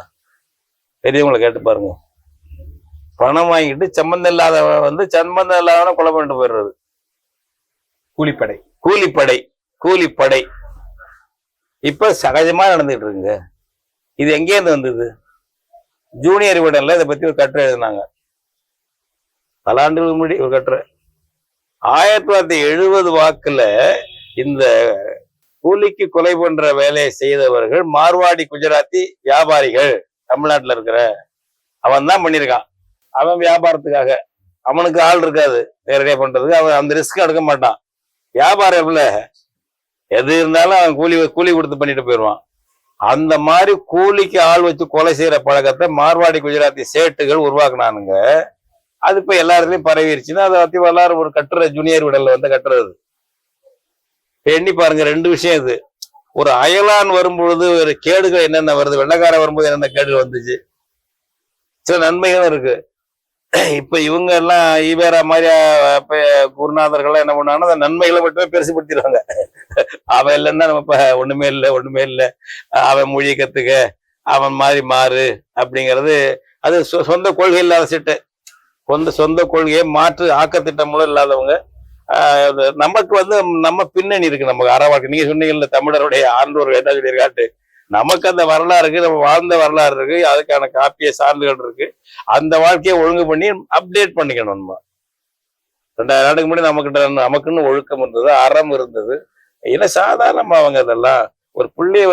பெரியவங்களை கேட்டு பாருங்க. பணம் வாங்கிட்டு சம்பந்தம் இல்லாதவன் சம்பந்தம் இல்லாதவன கொலை பண்ணிட்டு போயிடுறது. கூலிப்படை கூலிப்படை கூலிப்படை இப்ப சகஜமா நடந்துட்டு இருக்குங்க. இது எங்கேருந்து வந்தது? ஜூனியர் விடன்ல இதை பத்தி ஒரு கட்டுரை எழுதினாங்க, பல ஆண்டுகளுக்கு முன்னாடி ஒரு கட்டுரை. 1970 வாக்குல இந்த கூலிக்கு கொலை பண்ற வேலையை செய்தவர்கள் மார்வாடி குஜராத்தி வியாபாரிகள். தமிழ்நாட்டுல இருக்கிற அவன் தான் பண்ணியிருக்கான். அவன் வியாபாரத்துக்காக, அவனுக்கு ஆள் இருக்காது நேரடியா பண்றதுக்கு, அவன் அந்த ரிஸ்க் எடுக்க மாட்டான். வியாபாரம் இல்ல, எது இருந்தாலும் அவன் கூலி கொடுத்து பண்ணிட்டு போயிடுவான். அந்த மாதிரி கூலிக்கு ஆள் வச்சு கொலை செய்யற பழக்கத்தை மார்வாடி குஜராத்தி சேட்டுகள் உருவாக்குனானுங்க. அது இப்ப எல்லாருலயும் பரவிடுச்சுன்னா அதை பத்தி எல்லாரும் ஒரு கட்டுரை ஜூனியர் விடல்ல வந்து கட்டுறது. எண்ணி பாருங்க, 2 விஷயம் இது. ஒரு அயலான் வரும்பொழுது ஒரு கேடுகள் என்னென்ன வருது, வெள்ளக்காரன் வரும்போது என்னென்ன கேடுகள் வந்துச்சு, சில நன்மைகளும் இருக்கு. இப்ப இவங்க எல்லாம் ஈவேரா மாதிரி குருநாதர்கள்லாம் என்ன பண்ணாங்கன்னா அந்த நன்மைகளை மட்டுமே பெருசுப்படுத்திடுவாங்க. அவன் இல்லைன்னா நம்ம ஒண்ணுமே இல்லை, அவன் மொழியை கத்துக்க, அவன் மாதிரி மாறு அப்படிங்கிறது. அது சொந்த கொள்கை இல்லாத சிட்டு, சொந்த கொள்கையை மாற்று ஆக்கத்திட்டம் மூலம் இல்லாதவங்க. நமக்கு நம்ம பின்னணி இருக்கு, நமக்கு அறவாக்கு. நீங்க சொன்னீங்கல்ல தமிழருடைய ஆண்டோர் என்ன சொல்லியிருக்காட்டு, நமக்கு அந்த வரலாறு இருக்கு, நம்ம வாழ்ந்த வரலாறு இருக்கு, அதுக்கான காப்பிய சான்றுகள் இருக்கு. அந்த வாழ்க்கையை ஒழுங்கு பண்ணி அப்டேட் பண்ணிக்கணும். நம்ம 2000 ஆண்டுக்கு முன்னாடி நமக்குன்னு ஒழுக்கம் இருந்தது, அறம் இருந்தது. ஏன்னா சாதாரணமா அவங்க அதெல்லாம் ஒரு புள்ளைய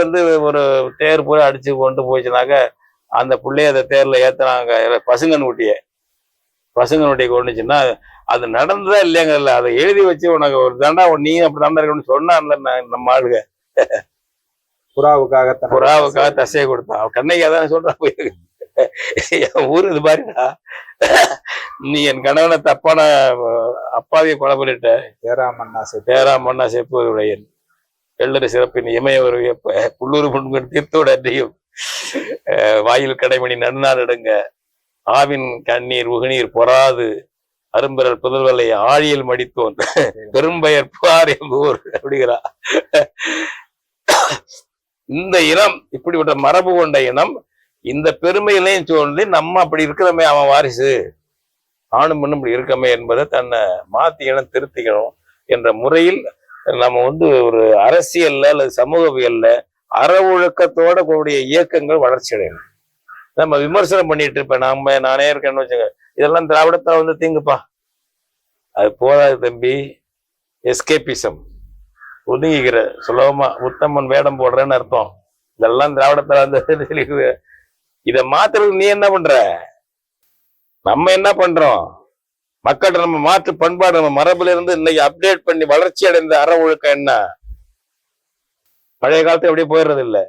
ஒரு தேர் போய் அடிச்சு கொண்டு போச்சுனாக்க அந்த புள்ளைய அந்த தேர்ல ஏத்துனாங்க. பசுங்கனுடைய கொண்டுச்சுன்னா அது நடந்ததா இல்லையாங்கல்ல, அதை எழுதி வச்சு உனக்கு ஒரு தண்டா நீ அப்படி தண்டா இருக்கணும்னு சொன்னான்ல நம்ம ஆளுங்க. புறாவுக்காக தசையை கொடுத்தான். அவன் கண்ணைக்கு அதான சொல்றான். ஊரு இது மாதிரிடா, நீ என் கணவனை தப்பான அப்பாவிய கொலை பண்ணிட்ட, தேராமண்ணா செப்பு உடையன் எள்ளறு சிறப்பின் இமய ஒரு புல்லூர் முன்கண் தீர்த்தோட அன்றையும் வாயில் கடைமணி நன்னார் எடுங்க, ஆவின் கண்ணீர் உகுநீர் பொறாது அரும்பெறல் புதல்வலை ஆழியில் மடித்தோன் பெரும்பெயர் புகார் என்பூர் அப்படிங்கிறா. இந்த இனம் இப்படிப்பட்ட மரபு கொண்ட இனம், இந்த பெருமையிலையும் சொல்லி நம்ம அப்படி இருக்கிறமே, அவன் வாரிசு ஆணும் பெண்ணும் இப்படி இருக்கமே என்பதை தன்னை மாத்திக்கணும், திருத்திக்கணும் என்ற முறையில் நம்ம ஒரு அரசியல்ல அல்லது சமூகவியல்ல அற ஒழுக்கத்தோட கூடிய இயக்கங்கள் வளர்ச்சி அடையணும். நம்ம விமர்சனம் பண்ணிட்டு இருப்பேன், நானே இருக்கேன்னு வச்சுங்க, இதெல்லாம் திராவிடத்துல தீங்குப்பா, அது போதாது தம்பி, எஸ்கேபிசம், ஒதுங்கிக்கிற சுலபமா உத்தமன் வேடம் போடுறேன்னு அர்த்தம். இதெல்லாம் திராவிடத்துல இத மாத்துறதுக்கு நீ என்ன பண்ற, நம்ம என்ன பண்றோம்? மக்கள் நம்ம மாற்று பண்பாடு, நம்ம மரபுல இருந்து இன்னைக்கு அப்டேட் பண்ணி வளர்ச்சி அடைந்த அற ஒழுக்கம் என்ன? பழைய காலத்துல அப்படியே போயிடுறது இல்லை.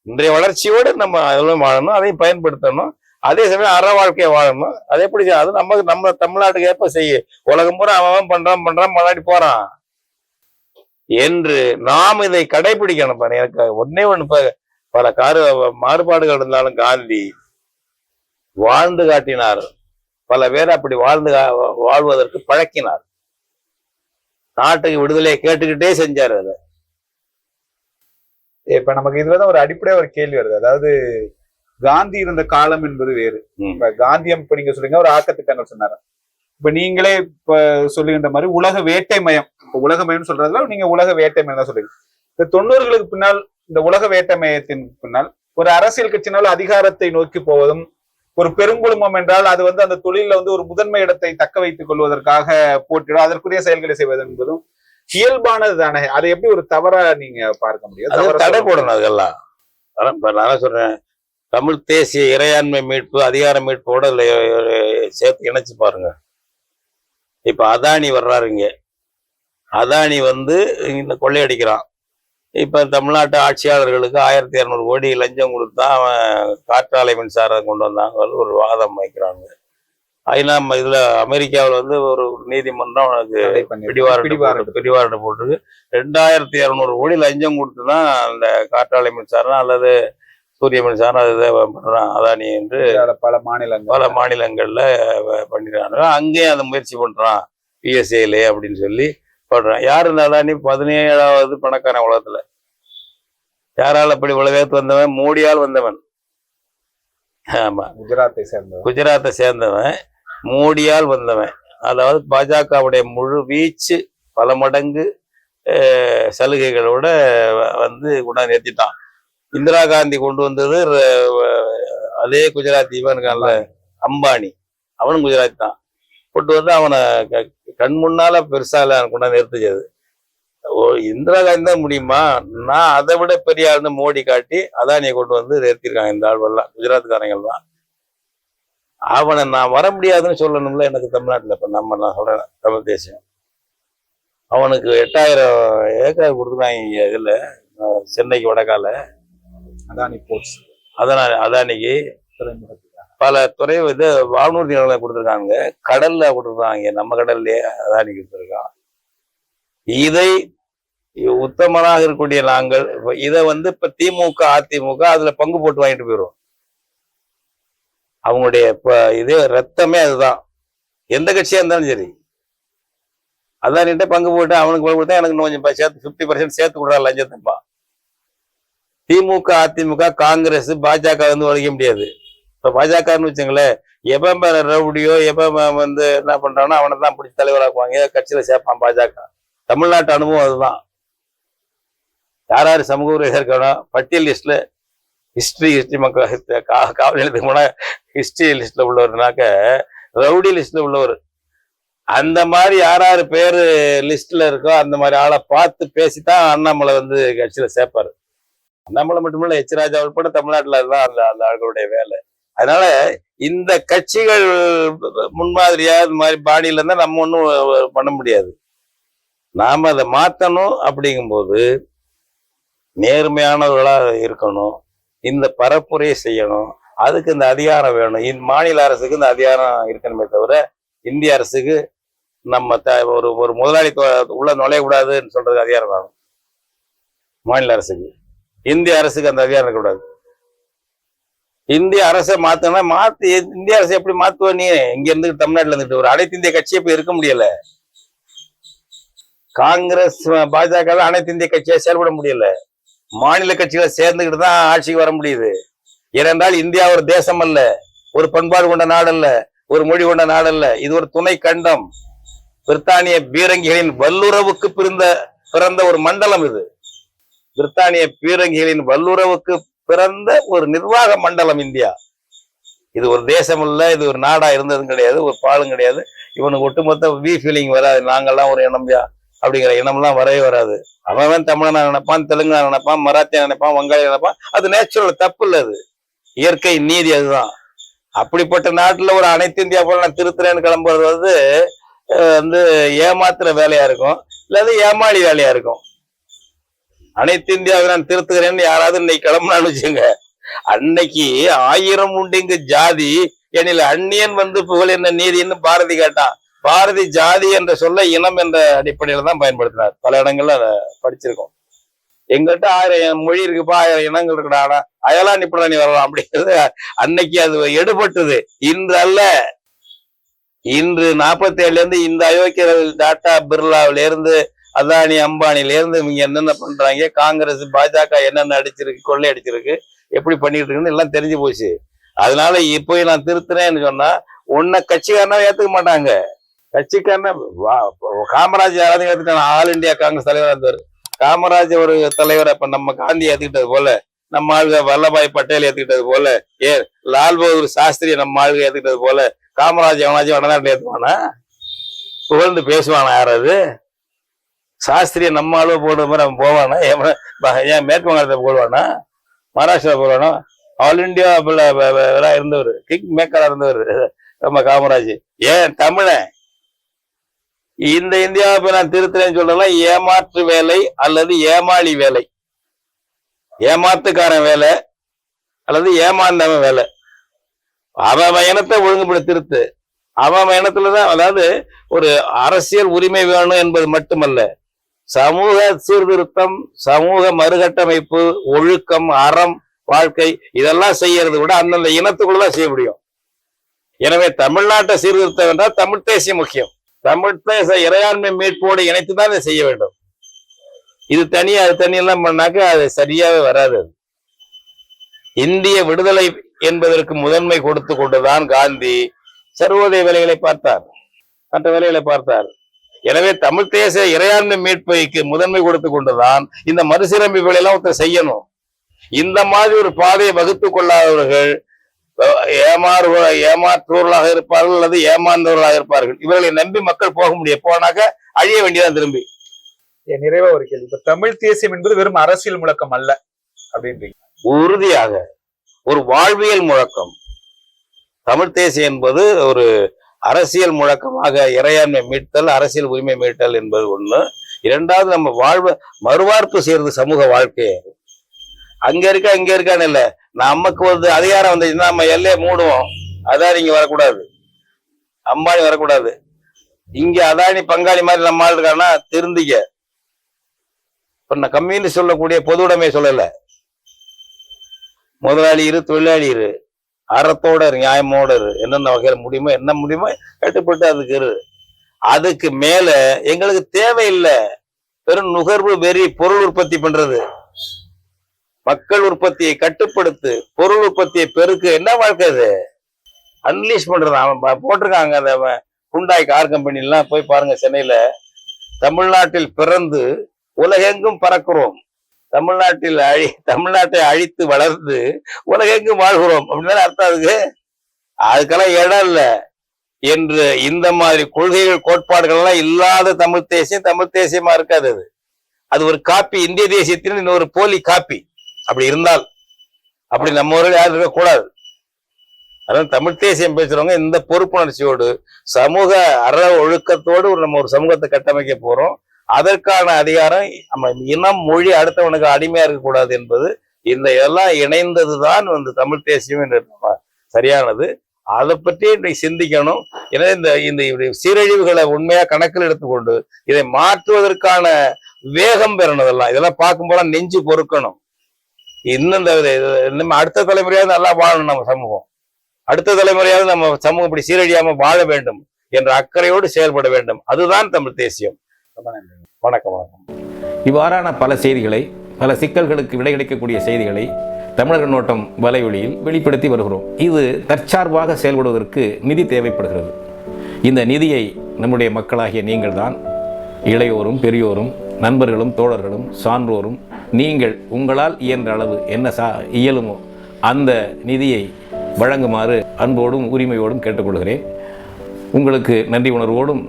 இன்றைய வளர்ச்சியோடு நம்ம அதெல்லாம் வாழணும், அதையும் பயன்படுத்தணும். அதே சமயம் அற வாழ்க்கையை வாழணும். அது எப்படி? அது நம்ம தமிழ்நாட்டுக்கு ஏற்ப செய்ய. உலகம் பூரா அவன் பண்றான் முன்னாடி போறான் என்று நாம் இதை கடைபிடிக்கணும். எனக்கு ஒன்னே ஒண்ணு, பல மாறுபாடுகள் இருந்தாலும் காந்தி வாழ்ந்து காட்டினார். பல பேர் அப்படி வாழ்வதற்கு பழக்கினார். நாட்டுக்கு விடுதலையை கேட்டுக்கிட்டே செஞ்சாரு. இப்ப நமக்கு இதுலதான் ஒரு அடிப்படையா ஒரு கேள்வி வருது. அதாவது காந்தி இருந்த காலம் என்பது வேறு. இப்ப காந்தியம் இப்ப நீங்க சொல்றீங்க ஒரு ஆக்கத்திட்டங்கள் சொன்னாரு. இப்ப நீங்களே இப்ப சொல்லுகின்ற மாதிரி உலக வேட்டை மயம், இப்ப உலக மயம் சொல்றதுல நீங்க உலக வேட்டை மயம் தான் சொல்றீங்க. இந்த 90களுக்கு பின்னால் இந்த உலக வேட்டை மயத்தின் பின்னால் ஒரு அரசியல் கட்சியினால் அதிகாரத்தை நோக்கி போவதும், ஒரு பெருங்குழுமம் என்றால் அது அந்த தொழில ஒரு முதன்மை இடத்தை தக்க வைத்துக் கொள்வதற்காக போட்டிடும், அதற்குரிய செயல்களை செய்வது என்பதும் இயல்பானது தானே. அதை எப்படி ஒரு தவறா நீங்க பார்க்க முடியும்? தடை போடணும் அதெல்லாம். நான் சொல்றேன், தமிழ் தேசிய இறையாண்மை மீட்பு அதிகார மீட்போட சேர்த்து இணைச்சு பாருங்க. இப்ப அதானி வர்றாரு, இங்க அதானி இந்த கொள்ளையடிக்கிறான். இப்ப தமிழ்நாட்டு ஆட்சியாளர்களுக்கு 1200 கோடி லஞ்சம் கொடுத்தா அவன் காற்றாலை மின்சாரம் கொண்டு வந்தாங்க ஒரு வாதம் வைக்கிறாங்க. ஐநா இதுல அமெரிக்காவில் ஒரு நீதிமன்றம் அவனுக்கு பிடிவாரண்டை போட்டிருக்கு. 2200 கோடி லஞ்சம் கொடுத்துதான் அந்த காற்றாலை மின்சாரம் அல்லது சூரிய மின்சாரம் அதுதான் பண்றான் அதானி என்று பல மாநிலங்கள்ல பண்ணிடுறாங்க. அங்கேயும் அதை முயற்சி பண்றான் பிஎஸ்ஏல அப்படின்னு சொல்லி போடுறான். யாரு இந்த அதானி? 17வது பணக்காரன் உலகத்துல. யாரால் அப்படி உலகத்து வந்தவன்? மோடியால் வந்தவன். ஆமா, குஜராத்தை சேர்ந்தவன், மோடியால் வந்தவன். அதாவது பாஜகவுடைய முழு வீச்சு பல மடங்கு சலுகைகளோட கொண்டாந்து நிறுத்திட்டான். இந்திரா காந்தி கொண்டு வந்தது அதே குஜராத்தி இவன் இருக்கான்ல அம்பானி, அவனும் குஜராத்தி தான். கொண்டு அவனை கண் முன்னால பெருசா கொண்டாந்து நிறுத்திச்சது. இந்திரா காந்தி தான் முடியுமா? நான் அதை விட பெரிய ஆள்னு மோடி காட்டி அதானியை கொண்டு நிறுத்திருக்காங்க. இந்த ஆள்வெல்லாம் குஜராத்காரங்கள் தான். அவனை நான் வர முடியாதுன்னு சொல்லணும்ல எனக்கு தமிழ்நாட்டுல. இப்ப நான் சொல்றேன், தமிழ் தேசியம் அவனுக்கு 8000 ஏக்கர் கொடுத்துருக்காங்க இதுல சென்னைக்கு வடக்கால அதானி போர்ட்ஸ். அதானிக்கு பல துறை வானூர்தி நிலங்களை கொடுத்துருக்காங்க, கடல்ல கொடுத்துருக்காங்க, நம்ம கடல்லையே அதானி கொடுத்துருக்கான். இதை உத்தமனாக இருக்கக்கூடிய நாங்கள் இதை இப்ப திமுக அதிமுக அதுல பங்கு போட்டு வாங்கிட்டு போயிடும். அவங்களுடைய இது ரத்தமே அதுதான். எந்த கட்சியா இருந்தாலும் சரி அதானிட்ட பங்கு போட்டு அவனுக்கு பங்கு போட்டு எனக்கு கொஞ்சம் சேர்த்து 50% சேர்த்து கொடுறா லஞ்சத்தப்பா. திமுக அதிமுக காங்கிரஸ் பாஜக உழைக்க முடியாது. இப்ப பாஜகன்னு வச்சுங்களேன், எப்ப ரவுடியோ எப்ப என்ன பண்றானோ அவனை தான் பிடிச்சி தலைவராக்குவாங்க, கட்சியில சேர்ப்பான் பாஜக. தமிழ்நாட்டு அனுபவம் அதுதான். யார் யார் சமூக உரிமையாக இருக்கணும் பட்டியல் லிஸ்ட்ல ஹிஸ்டரி மக்கள் காவல் நிலையத்துக்கு போனா ஹிஸ்டரி லிஸ்ட்ல உள்ளவர்னாக்க ரவுடி லிஸ்ட்ல உள்ளவர். அந்த மாதிரி யார் யார் பேரு லிஸ்ட்ல இருக்கோ அந்த மாதிரி ஆளை பார்த்து பேசித்தான் அண்ணாமலை கட்சியில சேர்ப்பாரு. அண்ணாமலை மட்டுமில்ல, எச் ராஜா உட்பட தமிழ்நாட்டுல அதுதான் அந்த ஆளுடைய வேலை. அதனால இந்த கட்சிகள் முன்மாதிரியா இந்த மாதிரி பாடியில இருந்தா நம்ம ஒன்றும் பண்ண முடியாது. நாம அதை மாற்றணும். அப்படிங்கும்போது நேர்மையானவர்களா இருக்கணும், இந்த பரப்புரையை செய்யணும். அதுக்கு இந்த அதிகாரம் வேணும். மாநில அரசுக்கு இந்த அதிகாரம் இருக்கணுமே தவிர இந்திய அரசுக்கு நம்ம ஒரு முதலாளி உள்ள நுழையக்கூடாதுன்னு சொல்றதுக்கு அதிகாரம் வேணும். மாநில அரசுக்கு, இந்திய அரசுக்கு அந்த அதிகாரம் இருக்கக்கூடாது. இந்திய அரசை மாத்தனா மாத்து. இந்திய அரசை எப்படி மாத்துவ? நீ இங்க இருந்து தமிழ்நாட்டுல இருந்துட்டு ஒரு அனைத்து இந்திய கட்சியை போய் இருக்க முடியல. காங்கிரஸ் பாஜக அனைத்து இந்திய கட்சியா செயல்பட முடியல. மாநில கட்சிகளை சேர்ந்துக்கிட்டு தான் ஆட்சிக்கு வர முடியுது. ஏனென்றால் இந்தியா ஒரு தேசம் அல்ல, ஒரு பண்பாடு கொண்ட நாடு அல்ல, ஒரு மொழி கொண்ட நாடு அல்ல. இது ஒரு துணை கண்டம். பிரித்தானிய பீரங்கிகளின் வல்லுறவுக்கு பிறந்த ஒரு மண்டலம் இது. பிரித்தானிய பீரங்கிகளின் வல்லுறவுக்கு பிறந்த ஒரு நிர்வாக மண்டலம் இந்தியா. இது ஒரு தேசம் இல்ல, இது ஒரு நாடா இருந்ததும் கிடையாது, ஒரு பாலும் கிடையாது. இவனுக்கு ஒட்டுமொத்த ஃபீலிங் வராது. நாங்கள்லாம் ஒரு இனம்யா அப்படிங்கிற இனம்லாம் வரவே வராது. அவன் தமிழனா நினைப்பான், தெலுங்கா நினைப்பான், மராத்தியா நினைப்பான், வங்காளி நினைப்பான். அது நேச்சுரல், தப்பு இல்லை. அது இயற்கை நீதி, அதுதான். அப்படிப்பட்ட நாட்டுல ஒரு அனைத்து இந்தியா போல நான் திருத்துறேன்னு கிளம்புறது ஏமாத்துற வேலையா இருக்கும், இல்லாத ஏமாளி வேலையா இருக்கும். அனைத்து இந்தியாவை நான் திருத்துகிறேன்னு யாராவது இன்னைக்கு கிளம்புனான்னு வச்சுங்க, அன்னைக்கு 1000 உண்டு ஜாதி எனில் அந்நியன் புகழ் என்ன நீதின்னு பாரதி கேட்டான். பாரதி ஜாதி என்ற சொல்ல இனம் என்ற அடிப்படையில தான் பயன்படுத்தினார். பல இடங்கள்ல அதை படிச்சிருக்கோம். எங்கிட்ட 1000 மொழி இருக்குப்பா, 1000 இனங்கள் இருக்குடா, அயலான் இப்படா நீ வரலாம் அப்படிங்கிறது அன்னைக்கு அது எடுபட்டது. இன்று அல்ல. இன்று 47ல இருந்து இந்த அயோக்கியர்கள் டாடா பிர்லாவில இருந்து அதானி அம்பானில இருந்து இவங்க என்னென்ன பண்றாங்க, காங்கிரஸ் பாஜக என்னென்ன அடிச்சிருக்கு, கொள்ளை அடிச்சிருக்கு, எப்படி பண்ணிட்டு இருக்குன்னு எல்லாம் தெரிஞ்சு போச்சு. அதனால இப்போ நான் திருத்துறேன்னு சொன்னா உன்னை கட்சிக்காரனா ஏத்துக்க மாட்டாங்க. கட்சிக்காரன காமராஜ் யாராவது ஏத்துக்கிட்டாங்க. ஆல் இந்தியா காங்கிரஸ் தலைவராக இருந்தார் காமராஜ் ஒரு தலைவர். அப்ப நம்ம காந்தி ஏத்துக்கிட்டது போல, நம்ம ஆளுக வல்லபாய் பட்டேல் ஏத்துக்கிட்டது போல, லால் பகதூர் சாஸ்திரி நம்ம ஆளுக ஏத்துக்கிட்டது போல காமராஜ் எவனாச்சும் வடநாட்டில் ஏத்துவானா? புகழ்ந்து பேசுவானா? யாராவது சாஸ்திரிய நம்ம அளவு போடுற மாதிரி அவன் போவானா? ஏன் மேற்கு வங்காளத்தை போடுவானா? மகாராஷ்டிரா போடுவானா? ஆல் இண்டியா இருந்தவர், கிங் மேக்கரா இருந்தவர் நம்ம காமராஜ். ஏன் தமிழன் இந்த இந்தியாவை நான் திருத்துறேன்னு சொல்லலாம். ஏமாற்று வேலை அல்லது ஏமாளி வேலை, ஏமாத்துக்காரன் வேலை அல்லது ஏமாந்தவன் வேலை. அவன் இனத்தை ஒழுங்குபட திருத்து. அவன் இனத்துலதான், அதாவது ஒரு அரசியல் உரிமை வேணும் என்பது மட்டுமல்ல, சமூக சீர்திருத்தம், சமூக மறுகட்டமைப்பு, ஒழுக்கம், அறம், வாழ்க்கை இதெல்லாம் செய்யறது விட அந்தந்த இனத்துக்குள்ளதான் செய்ய முடியும். எனவே தமிழ்நாட்டை சீர்திருத்தம் என்றால் தமிழ் தேசியம் முக்கியம். தமிழ் தேச இறையாண்மை மீட்போடு இணைத்துதான் அதை செய்ய வேண்டும். இது தனி அது தனி எல்லாம் பண்ணாக்க அது சரியாவே வராது. இந்திய விடுதலை என்பதற்கு முதன்மை கொடுத்து கொண்டுதான் காந்தி சர்வோதய வேலைகளை பார்த்தார், மற்ற வேலைகளை பார்த்தார். எனவே தமிழ் தேச இறையாண்மை மீட்பைக்கு முதன்மை கொடுத்து கொண்டுதான் இந்த மறுசீரமைப்புகளை எல்லாம் ஒருத்தர் செய்யணும். இந்த மாதிரி ஒரு பாதையை வகுத்து கொள்ளாதவர்கள் ஏமாற்றுவர்களாக இருப்பார்கள் அல்லது ஏமாந்தவர்களாக இருப்பார்கள். இவர்களை நம்பி மக்கள் போக முடியும். போனாக்க அழிய வேண்டியதான் திரும்பி. நிறைவா ஒரு கேள்வி, இப்ப தமிழ் தேசியம் என்பது வெறும் அரசியல் முழக்கம் அல்ல அப்படின்றீங்க? உறுதியாக ஒரு வாழ்வியல் முழக்கம். தமிழ் தேசியம் என்பது ஒரு அரசியல் முழக்கமாக இறையாண்மை மீட்டல், அரசியல் உரிமை மீட்டல் என்பது ஒண்ணு. இரண்டாவது, நம்ம மறுவார்ப்பு செய்யறது சமூக வாழ்க்கையை. அங்க இருக்கா இங்க இருக்கான்னு இல்ல, நமக்கு ஒரு அதிகாரம் வந்துச்சுன்னா நம்ம எல்லையை மூடுவோம். அதான் இங்க வரக்கூடாது, அம்பானி வரக்கூடாது. இங்க அதானி பங்காளி மாதிரி நம்ம ஆள் இருக்கான்னா திருந்திக்க. இப்ப நான் கம்யூனிஸ்ட் சொல்லக்கூடிய பொது உடைமை சொல்லல. முதலாளி இரு, தொழிலாளி இரு, அறத்தோட இரு, நியாயமோட இரு. என்னென்ன வகையில முடியுமோ என்ன முடியுமோ கட்டுப்பட்டு அதுக்கு இரு. அதுக்கு மேல எங்களுக்கு தேவையில்லை வெறும் நுகர்வு வெறி, பொருள் உற்பத்தி பண்றது. மக்கள் உற்பத்தியை கட்டுப்படுத்து, பொருள் உற்பத்தியை பெருக்கு. என்ன வாழ்க்கை அது? அன்லீஷ் பண்றது. அவன் போட்டிருக்காங்க அந்த ஹுண்டாய் கார் கம்பெனி எல்லாம் போய் பாருங்க. சென்னையில தமிழ்நாட்டில் பிறந்து உலகெங்கும் பறக்கிறோம், தமிழ்நாட்டை அழித்து வளர்ந்து உலகெங்கும் வாழ்கிறோம் அப்படின்னு அர்த்தம். அதுக்கெல்லாம் இடம் இல்ல என்று இந்த மாதிரி கொள்கைகள் கோட்பாடுகள் எல்லாம் இல்லாத தமிழ் தேசியமா இருக்காது. அது ஒரு காப்பி, இந்திய தேசியத்தின் இன்னொரு போலி காப்பி. அப்படி இருந்தால் அப்படி நம்ம ஊரில் யாரும் இருக்கக்கூடாது. அதான் தமிழ் தேசியம் பேசுறவங்க இந்த பொறுப்புணர்ச்சியோடு சமூக அற ஒழுக்கத்தோடு நம்ம ஒரு சமூகத்தை கட்டமைக்க போறோம். அதற்கான அதிகாரம் நம்ம இனம், மொழி அடுத்தவனுக்கு அடிமையா இருக்கக்கூடாது என்பது இந்த எல்லாம் இணைந்ததுதான் தமிழ் தேசியம் என்று சரியானது. அதை பற்றி இன்றைக்கு சிந்திக்கணும். எனவே இந்த சீரழிவுகளை உண்மையா கணக்கில் எடுத்துக்கொண்டு இதை மாற்றுவதற்கான வேகம் பெறணும். இதெல்லாம் பார்க்கும் போல நெஞ்சு பொறுக்கணும். இன்னும் அடுத்த தலைமுறையாவது நல்லா வாழணும். நம்ம சமூகம் அடுத்த தலைமுறையாவது நம்ம சமூகம் இப்படி சீரழியாம வாழ வேண்டும் என்ற அக்கறையோடு செயல்பட வேண்டும். அதுதான் தமிழ் தேசியம். வணக்கம். இவ்வாறான பல செய்திகளை, பல சிக்கல்களுக்கு விடை கிடைக்கக்கூடிய செய்திகளை தமிழர் நோட்டம் வலையொலியில் வெளிப்படுத்தி வருகிறோம். இது தற்சார்பாக செயல்படுவதற்கு நிதி தேவைப்படுகிறது. இந்த நிதியை நம்முடைய மக்களாகிய நீங்கள் தான், இளையோரும் பெரியோரும் நண்பர்களும் தோழர்களும் சான்றோரும், நீங்கள் உங்களால் இயன்ற அளவு என்ன இயலுமோ அந்த நிதியை வழங்குமாறு அன்போடும் உரிமையோடும் கேட்டுக்கொள்கிறேன். உங்களுக்கு நன்றி உணர்வோடும்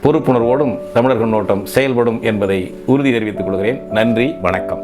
பொறுப்புணர்வோடும் தமிழர்கள் நோட்டம் செயல்படும் என்பதை உறுதி தெரிவித்துக் கொள்கிறேன். நன்றி, வணக்கம்.